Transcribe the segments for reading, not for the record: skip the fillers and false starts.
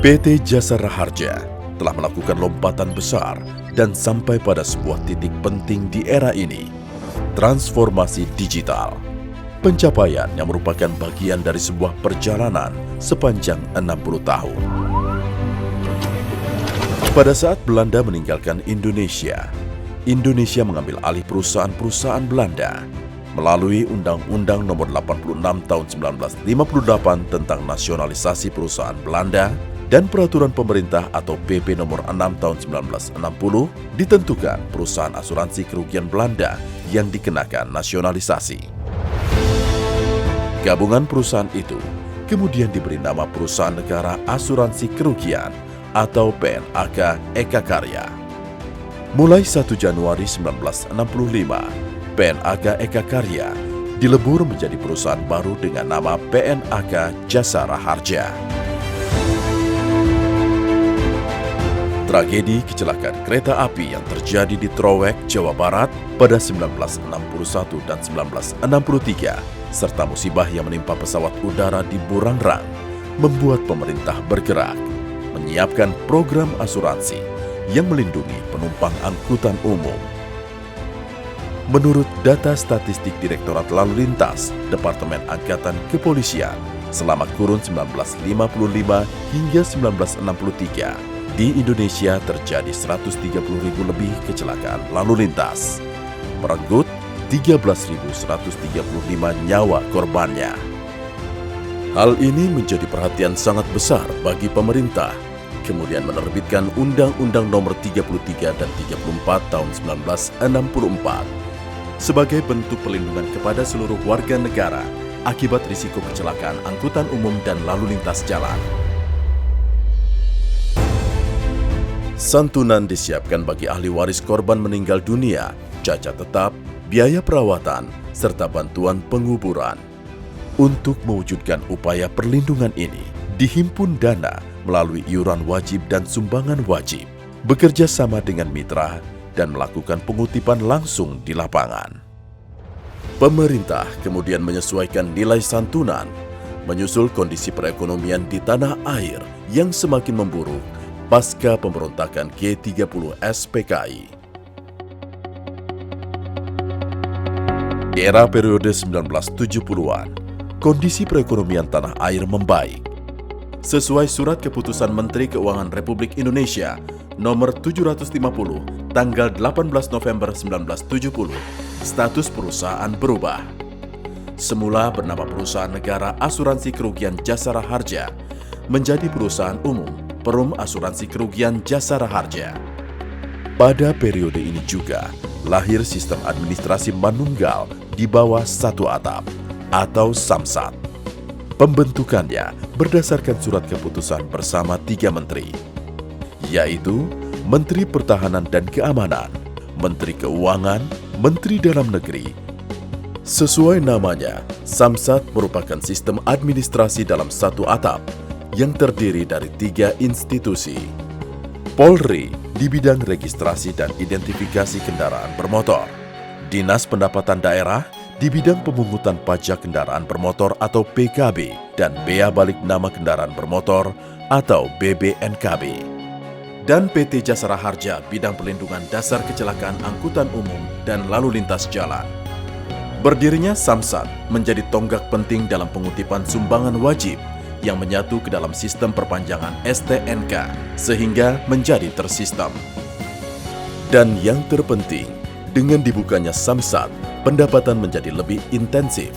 PT Jasa Raharja telah melakukan lompatan besar dan sampai pada sebuah titik penting di era ini, transformasi digital. Pencapaian yang merupakan bagian dari sebuah perjalanan sepanjang 60 tahun. Pada saat Belanda meninggalkan Indonesia, Indonesia mengambil alih perusahaan-perusahaan Belanda melalui Undang-Undang Nomor 86 Tahun 1958 tentang Nasionalisasi Perusahaan Belanda dan Peraturan Pemerintah atau PP Nomor 6 Tahun 1960 ditentukan perusahaan asuransi kerugian Belanda yang dikenakan nasionalisasi. Gabungan perusahaan itu kemudian diberi nama Perusahaan Negara Asuransi Kerugian atau PNAK Eka Karya. Mulai 1 Januari 1965, PNAK Eka Karya dilebur menjadi perusahaan baru dengan nama PNAK Jasa Raharja. Tragedi kecelakaan kereta api yang terjadi di Trowek, Jawa Barat pada 1961 dan 1963 serta musibah yang menimpa pesawat udara di Burangrang membuat pemerintah bergerak menyiapkan program asuransi yang melindungi penumpang angkutan umum. Menurut data statistik Direktorat Lalu Lintas Departemen Angkatan Kepolisian selama kurun 1955 hingga 1963, di Indonesia terjadi 130.000 lebih kecelakaan lalu lintas, merenggut 13.135 nyawa korbannya. Hal ini menjadi perhatian sangat besar bagi pemerintah, kemudian menerbitkan Undang-Undang Nomor 33 dan 34 Tahun 1964 sebagai bentuk perlindungan kepada seluruh warga negara akibat risiko kecelakaan angkutan umum dan lalu lintas jalan. Santunan disiapkan bagi ahli waris korban meninggal dunia, cacat tetap, biaya perawatan, serta bantuan penguburan. Untuk mewujudkan upaya perlindungan ini, dihimpun dana melalui iuran wajib dan sumbangan wajib, bekerja sama dengan mitra, dan melakukan pengutipan langsung di lapangan. Pemerintah kemudian menyesuaikan nilai santunan, menyusul kondisi perekonomian di tanah air yang semakin memburuk pasca pemberontakan G30 SPKI. Di era periode 1970-an, kondisi perekonomian tanah air membaik. Sesuai Surat Keputusan Menteri Keuangan Republik Indonesia Nomor 750 tanggal 18 November 1970, status perusahaan berubah. Semula bernama Perusahaan Negara Asuransi Kerugian Jasa Raharja menjadi perusahaan umum Perum Asuransi Kerugian Jasa Raharja. Pada periode ini juga lahir sistem administrasi manunggal di bawah satu atap atau Samsat. Pembentukannya berdasarkan surat keputusan bersama 3 menteri, yaitu Menteri Pertahanan dan Keamanan, Menteri Keuangan, Menteri Dalam Negeri. Sesuai namanya, Samsat merupakan sistem administrasi dalam satu atap yang terdiri dari 3 institusi. Polri di bidang registrasi dan identifikasi kendaraan bermotor, Dinas Pendapatan Daerah di bidang pemungutan pajak kendaraan bermotor atau PKB dan bea balik nama kendaraan bermotor atau BBNKB, dan PT Jasa Raharja bidang perlindungan dasar kecelakaan angkutan umum dan lalu lintas jalan. Berdirinya Samsat menjadi tonggak penting dalam pengutipan sumbangan wajib yang menyatu ke dalam sistem perpanjangan STNK sehingga menjadi tersistem. Dan yang terpenting, dengan dibukanya Samsat, pendapatan menjadi lebih intensif.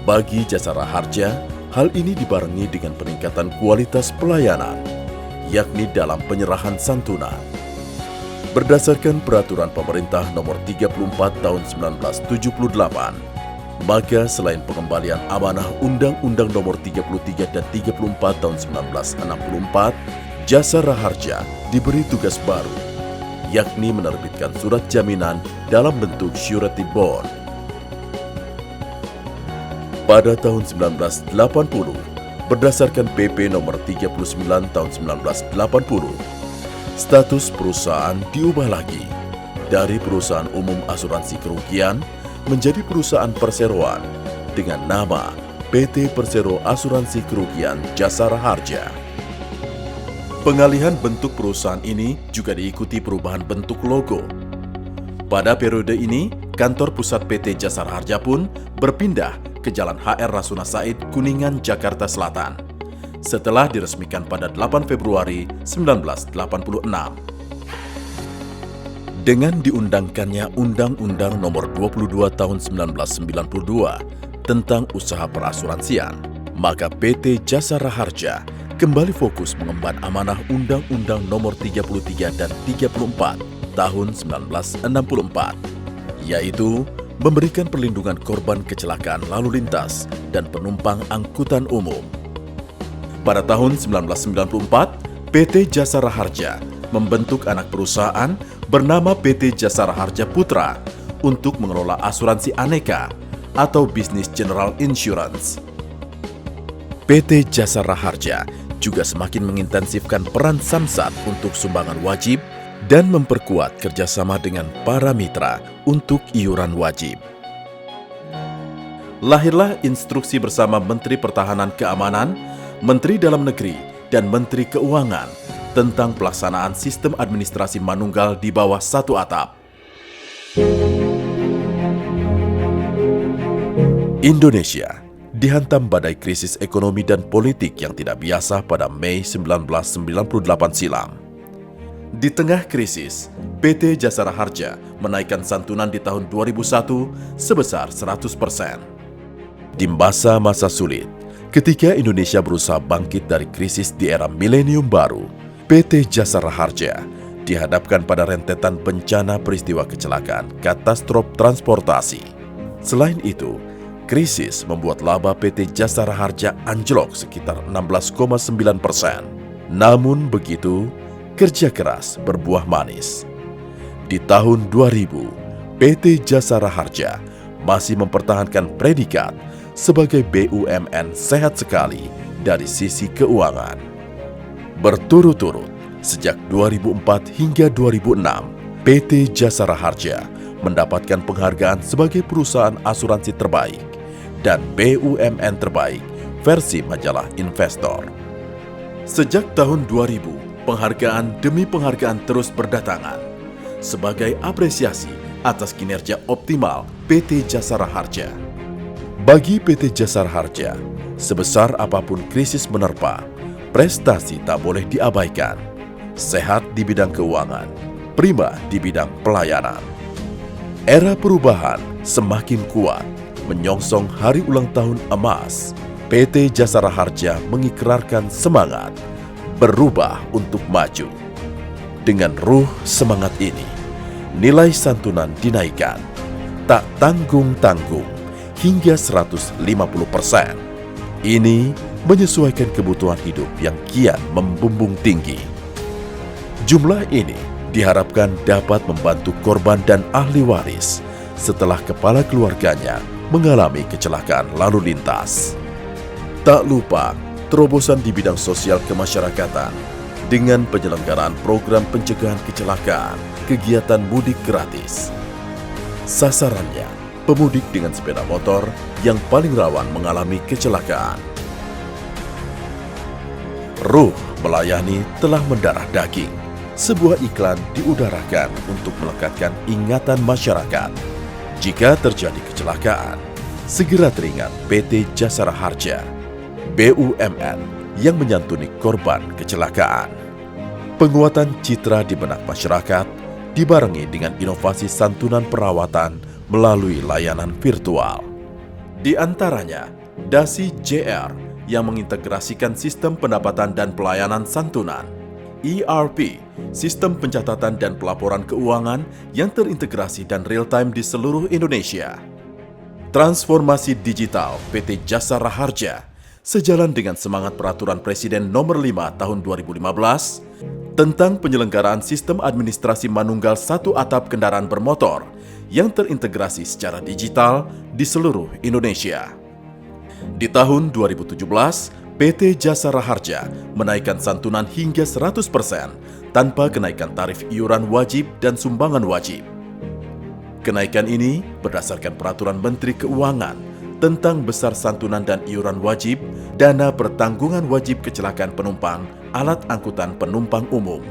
Bagi Jasa Raharja, hal ini dibarengi dengan peningkatan kualitas pelayanan, yakni dalam penyerahan santunan. Berdasarkan Peraturan Pemerintah Nomor 34 Tahun 1978, maka selain pengembalian amanah Undang-Undang Nomor 33 dan 34 Tahun 1964, Jasa Raharja diberi tugas baru, yakni menerbitkan surat jaminan dalam bentuk surety bond. Pada tahun 1980, berdasarkan PP Nomor 39 Tahun 1980, status perusahaan diubah lagi dari Perusahaan Umum Asuransi Kerugian menjadi perusahaan perseroan dengan nama PT Persero Asuransi Kerugian Jasa Raharja. Pengalihan bentuk perusahaan ini juga diikuti perubahan bentuk logo. Pada periode ini, kantor pusat PT Jasara Harja pun berpindah ke Jalan HR Rasuna Said, Kuningan, Jakarta Selatan, setelah diresmikan pada 8 Februari 1986. Dengan diundangkannya Undang-Undang Nomor 22 Tahun 1992 tentang usaha perasuransian, maka PT Jasara Harja kembali fokus mengemban amanah Undang-Undang Nomor 33 dan 34 Tahun 1964, yaitu memberikan perlindungan korban kecelakaan lalu lintas dan penumpang angkutan umum. Pada tahun 1994, PT Jasara Harja membentuk anak perusahaan bernama PT Jasara Harja Putra untuk mengelola asuransi aneka atau Business General Insurance. PT Jasara Harja juga semakin mengintensifkan peran Samsat untuk sumbangan wajib dan memperkuat kerjasama dengan para mitra untuk iuran wajib. Lahirlah instruksi bersama Menteri Pertahanan Keamanan, Menteri Dalam Negeri, dan Menteri Keuangan tentang pelaksanaan sistem administrasi manunggal di bawah satu atap. Indonesia dihantam badai krisis ekonomi dan politik yang tidak biasa pada Mei 1998 silam. Di tengah krisis, PT Jasara Harja menaikkan santunan di tahun 2001 sebesar 100%. Di masa-masa sulit, ketika Indonesia berusaha bangkit dari krisis di era milenium baru, PT Jasara Harja dihadapkan pada rentetan bencana peristiwa kecelakaan katastrof transportasi. Selain itu, krisis membuat laba PT Jasara Harja anjlok sekitar 16,9%. Namun begitu, kerja keras berbuah manis. Di tahun 2000, PT Jasara Harja masih mempertahankan predikat sebagai BUMN sehat sekali dari sisi keuangan. Berturut-turut, sejak 2004 hingga 2006, PT Jasara Harja mendapatkan penghargaan sebagai perusahaan asuransi terbaik dan BUMN terbaik versi majalah Investor. Sejak tahun 2000, penghargaan demi penghargaan terus berdatangan sebagai apresiasi atas kinerja optimal PT Jasara Harja. Bagi PT Jasara Harja, sebesar apapun krisis menerpa, prestasi tak boleh diabaikan. Sehat di bidang keuangan, prima di bidang pelayanan. Era perubahan semakin kuat, menyongsong hari ulang tahun emas. PT Jasara Harja mengikrarkan semangat berubah untuk maju. Dengan ruh semangat ini, nilai santunan dinaikkan, tak tanggung-tanggung, hingga 150%. Ini menyesuaikan kebutuhan hidup yang kian membumbung tinggi. Jumlah ini diharapkan dapat membantu korban dan ahli waris setelah kepala keluarganya mengalami kecelakaan lalu lintas. Tak lupa, terobosan di bidang sosial kemasyarakatan dengan penyelenggaraan program pencegahan kecelakaan, kegiatan mudik gratis. Sasarannya, pemudik dengan sepeda motor yang paling rawan mengalami kecelakaan. Ruh melayani telah mendarah daging. Sebuah iklan diudarakan untuk melekatkan ingatan masyarakat. Jika terjadi kecelakaan, segera teringat PT Jasara Harja, BUMN yang menyantuni korban kecelakaan. Penguatan citra di benak masyarakat dibarengi dengan inovasi santunan perawatan melalui layanan virtual. Di antaranya, Dasi JR yang mengintegrasikan sistem pendapatan dan pelayanan santunan, ERP, sistem pencatatan dan pelaporan keuangan yang terintegrasi dan real-time di seluruh Indonesia. Transformasi digital PT Jasara Harja sejalan dengan semangat Peraturan Presiden Nomor 5 Tahun 2015 tentang penyelenggaraan sistem administrasi manunggal satu atap kendaraan bermotor yang terintegrasi secara digital di seluruh Indonesia. Di tahun 2017, PT Jasara Harja menaikkan santunan hingga 100% tanpa kenaikan tarif iuran wajib dan sumbangan wajib. Kenaikan ini berdasarkan Peraturan Menteri Keuangan tentang besar santunan dan iuran wajib, dana pertanggungan wajib kecelakaan penumpang, alat angkutan penumpang umum.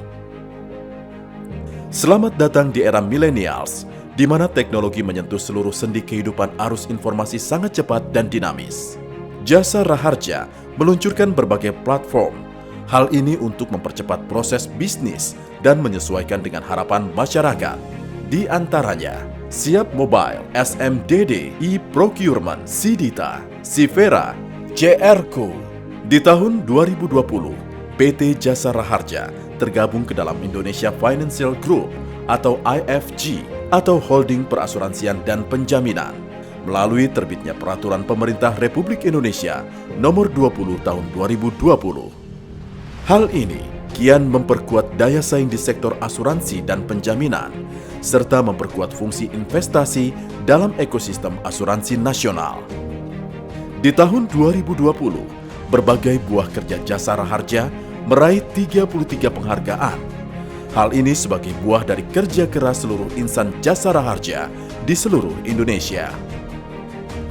Selamat datang di era millennials, di mana teknologi menyentuh seluruh sendi kehidupan. Arus informasi sangat cepat dan dinamis. Jasa Raharja meluncurkan berbagai platform. Hal ini untuk mempercepat proses bisnis dan menyesuaikan dengan harapan masyarakat. Di antaranya, Siap Mobile, SMDD, e-Procurement, Sidita, Sivera, JRCO. Di tahun 2020, PT Jasa Raharja tergabung ke dalam Indonesia Financial Group atau IFG atau Holding Perasuransian dan Penjaminan melalui terbitnya Peraturan Pemerintah Republik Indonesia Nomor 20 Tahun 2020. Hal ini kian memperkuat daya saing di sektor asuransi dan penjaminan serta memperkuat fungsi investasi dalam ekosistem asuransi nasional. Di tahun 2020, berbagai buah kerja Jasa Raharja meraih 33 penghargaan. Hal ini sebagai buah dari kerja keras seluruh insan Jasa Raharja di seluruh Indonesia.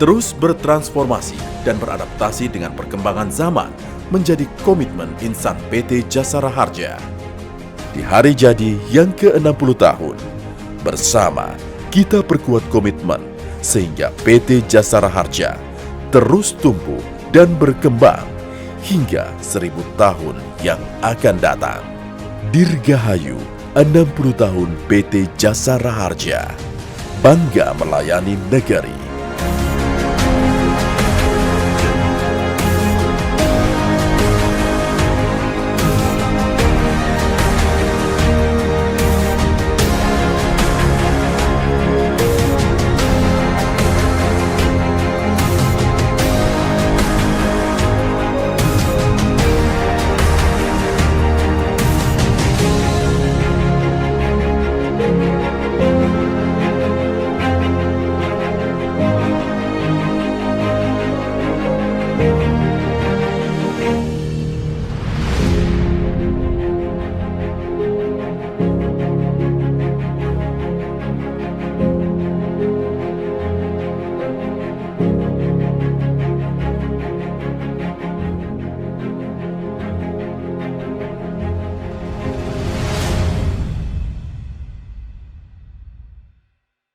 Terus bertransformasi dan beradaptasi dengan perkembangan zaman menjadi komitmen insan PT Jasa Raharja. Di hari jadi yang ke-60 tahun, bersama kita perkuat komitmen sehingga PT Jasa Raharja terus tumbuh dan berkembang hingga 1000 tahun yang akan datang. Dirgahayu 60 tahun PT Jasa Raharja. Bangga melayani negeri.